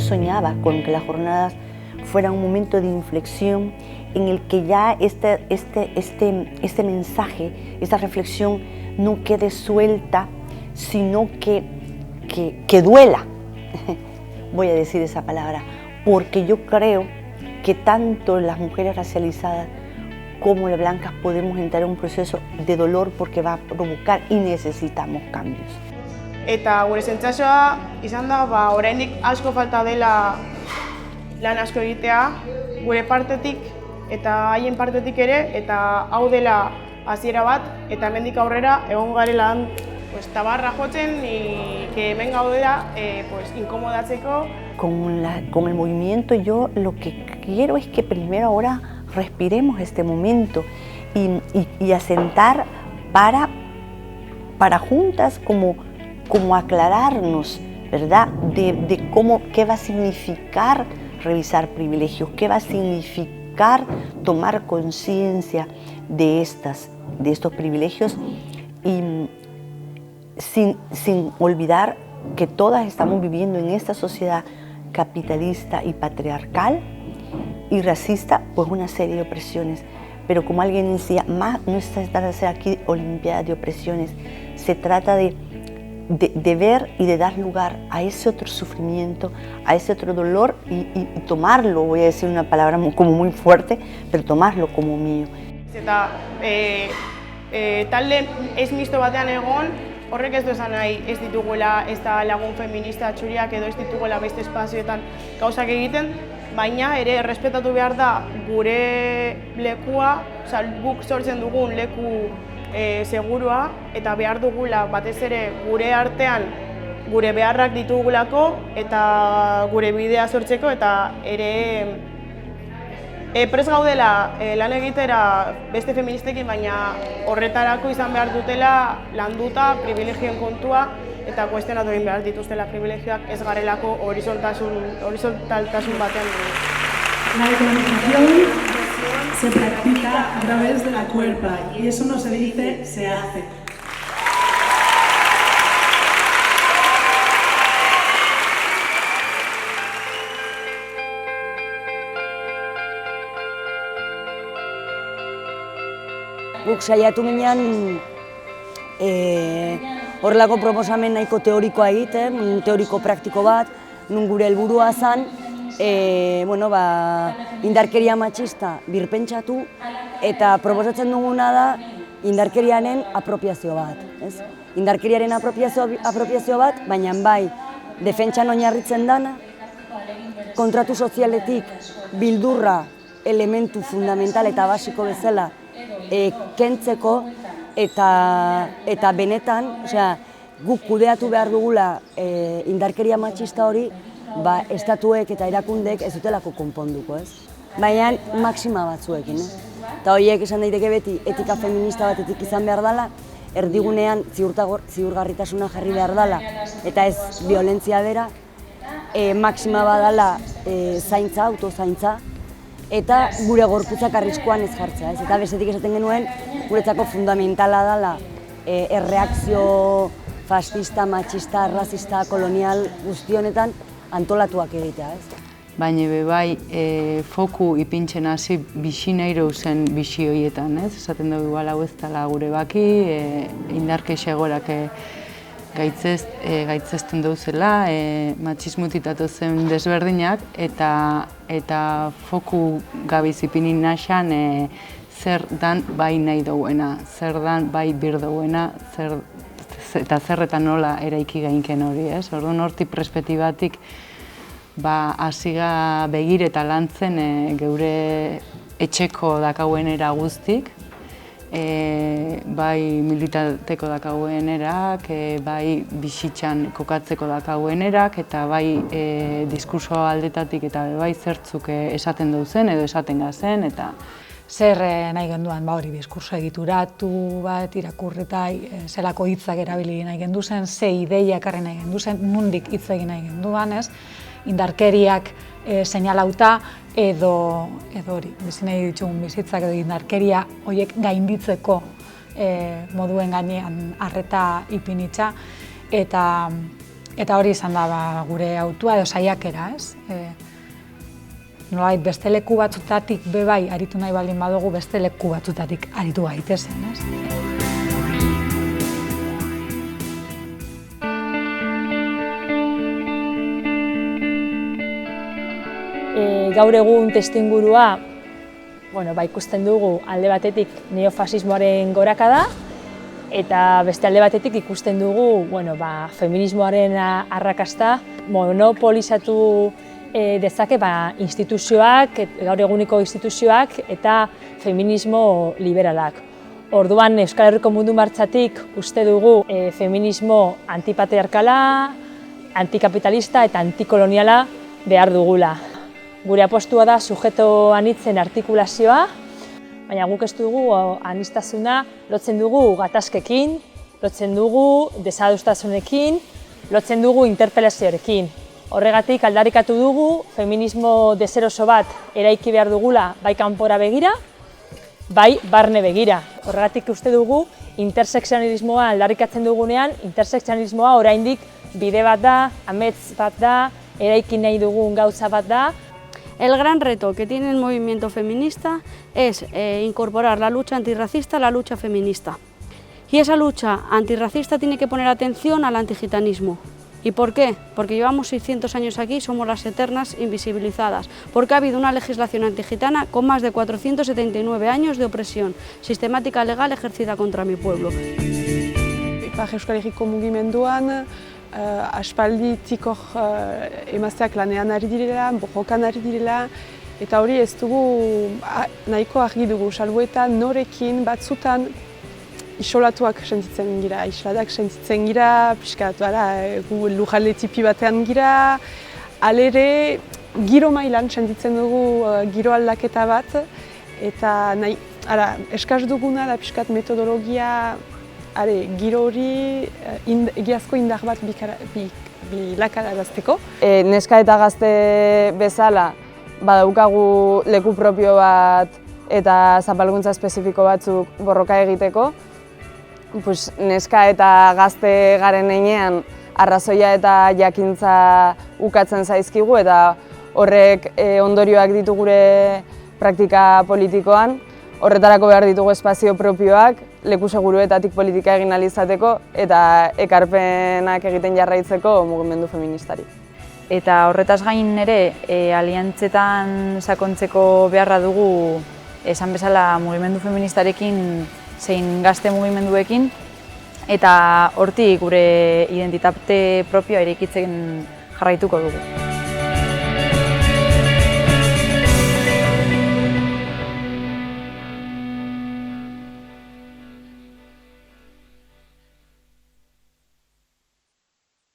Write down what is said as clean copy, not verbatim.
soñaba con que las jornadas fueran un momento de inflexión en el que ya este mensaje, esta reflexión no quede suelta, sino que duela, voy a decir esa palabra, porque yo creo que tanto las mujeres racializadas como las blancas podemos entrar en un proceso de dolor porque va a provocar y necesitamos cambios. Eta gure sentsazioa izan da, oraindik asko falta dela lan asko egitea, gure partetik eta haien partetik ere, eta hau dela hasiera bat, eta hemendik aurrera egon garela tabarra jotzen, que hemen gaudela inkomodatzeko. Con el movimiento yo lo que quiero es que primero ahora respiremos este momento y asentar para juntas como aclararnos, ¿verdad? De qué va a significar revisar privilegios, qué va a significar tomar conciencia de estos privilegios y sin olvidar que todas estamos viviendo en esta sociedad capitalista y patriarcal y racista, pues una serie de opresiones. Pero como alguien decía, más no se trata de hacer aquí olimpiadas de opresiones, se trata de ver y de dar lugar a ese otro sufrimiento, a ese otro dolor y tomarlo, voy a decir una palabra como muy fuerte, pero tomarlo como mío. Eta talde ez misto batean egon, horrek ez du esan nahi ez ditugula ez da lagun feminista txuriak edo ez ditugula beste espazioetan gauzak egiten, baina ere errespetatu behar da gure lekua, guk sortzen dugun leku segurua eta behar dugula batez ere gure artean gure beharrak ditugulako eta gure bidea sortzeko eta ere prest gaudela lan egitera beste feministekin, baina horretarako izan behar dutela landuta privilegioen kontua eta kuestionatu egin behar dituztela privilegioak ez garelako horizontaltasun batean. La decolonización se practica a través de la cuerpa y eso no se dice, se hace. Guk saiatu ginen horrelako proposamen nahiko teorikoa egiten, teoriko praktiko bat, nun gure helburua zen indarkeria matxista birpentsatu eta proposatzen duguna da indarkeriaren apropiazio bat. Indarkeriaren apropiazio bat, baina bai defentsan oinarritzen dana, kontratu sozialetik bildurra elementu fundamental eta basiko bezala kentzeko eta benetan, guk kudeatu behar dugula indarkeria matxista hori, estatuek eta erakundeek ez dutelako konponduko, baina maksima batzuekin. Eta horiek esan daiteke beti etika feminista batetik izan behar dela, erdigunean ziurgarritasuna jarri behar dela, eta ez violentzia bera, maksima badala zaintza, autozaintza, eta gure gorputzak arriskuan ez jartzea. Eta bestetik esaten genuen, guretzako fundamentala dela erreakzio fascista, matxista, razista, kolonial guzti honetan antolatuak egitea. Baina bai foku ipintzen hasi bixi nahi zen bixi horietan. Esaten dugu hau ez dela gure baki, indarkexe egorak gaitzezten dauzela, matxismutik datozen desberdinak, eta foku gabiz ipinin naxan zer dan bai nahi duguena, zer dan bai bir duguena, eta zerretan nola eraiki gainken hori. Orduan hortik perspektibatik hasiga begir eta lantzen geure etxeko dakauenera guztik, bai militateko dakauenerak, bai bizitzan kokatzeko dakauenerak, eta bai diskurso aldetatik eta bai zertzuk esaten duzen edo esaten gazen. Zer nahi genduan, hori diskurso egituratu bat, irakurreta, zelako hitzak erabili nahi genduzen, ze ideia ekarri nahi genduzen, nundik hitz egin nahi genduan, indarkeriak seinalauta edo hori, bizi nahi ditugun bizitzak edo indarkeria horiek gainditzeko moduen gainean arreta ipinitza, eta Eta hori izan da gure hautua edo saiakera, ez? Nolabait beste leku batzutatik bai aritu nahi baldin badugu, beste leku batzutatik aritu gaitezen, ez? Gaur egun testuingurua ikusten dugu alde batetik neofasismoaren gorakada eta beste alde batetik ikusten dugu feminismoaren arrakasta monopolizatu dezake instituzioak, gaur eguniko instituzioak eta feminismo liberalak. Orduan Euskal Herriko mundu martxatik uste dugu feminismo antipatriarkala, antikapitalista eta antikoloniala behar dugula. Gure apostua da sujeto anitzen artikulazioa, baina guk ez dugu aniztasuna lotzen dugu gatazkekin, lotzen dugu desadostasunekin, lotzen dugu interpelazioarekin. Horregatik aldarrikatu dugu feminismo deseroso bat eraiki behar dugula bai kanpora begira, bai barne begira. Horregatik uste dugu intersekzionalismoa aldarrikatzen dugunean, intersekzionalismoa oraindik bide bat da, amets bat da, eraiki nahi dugun gauza bat da. El gran reto que tiene el movimiento feminista es incorporar la lucha antirracista a la lucha feminista. Y esa lucha antirracista tiene que poner atención al antigitanismo. ¿Y por qué? Porque llevamos 600 años aquí y somos las eternas invisibilizadas. Porque ha habido una legislación antigitana con más de 479 años de opresión sistemática legal ejercida contra mi pueblo. Ipar Euskal Herriko mugimenduan, aspalditik emazteak lanean ari direla, borrokan ari direla, eta hori ez dugu nahiko argi dugu, salbuetan norekin batzutan isolatuak sentitzen gira, isladak sentitzen gira, pixkat, gu lujale tipi batean gira, alere giro mailan sentitzen dugu giro aldaketa bat, eta eskaz duguna da pixkat metodologia giro hori egiazko indar bat bilakarazteko. Neska eta gazte bezala badaukagu leku propio bat eta zapalkuntza espezifiko batzuk borroka egiteko. Neska eta gazte garen heinean arrazoia eta jakintza ukatzen zaizkigu eta horrek ondorioak ditu gure praktika politikoan. Horretarako behar ditugu espazio propioak, leku seguruetatik politika egin ahal izateko eta ekarpenak egiten jarraitzeko mugimendu feministari. Eta horretaz gain ere, aliantzetan sakontzeko beharra dugu esan bezala mugimendu feministarekin zein gazte mugimenduekin eta hortik gure identitate propioa eraikitzen jarraituko dugu.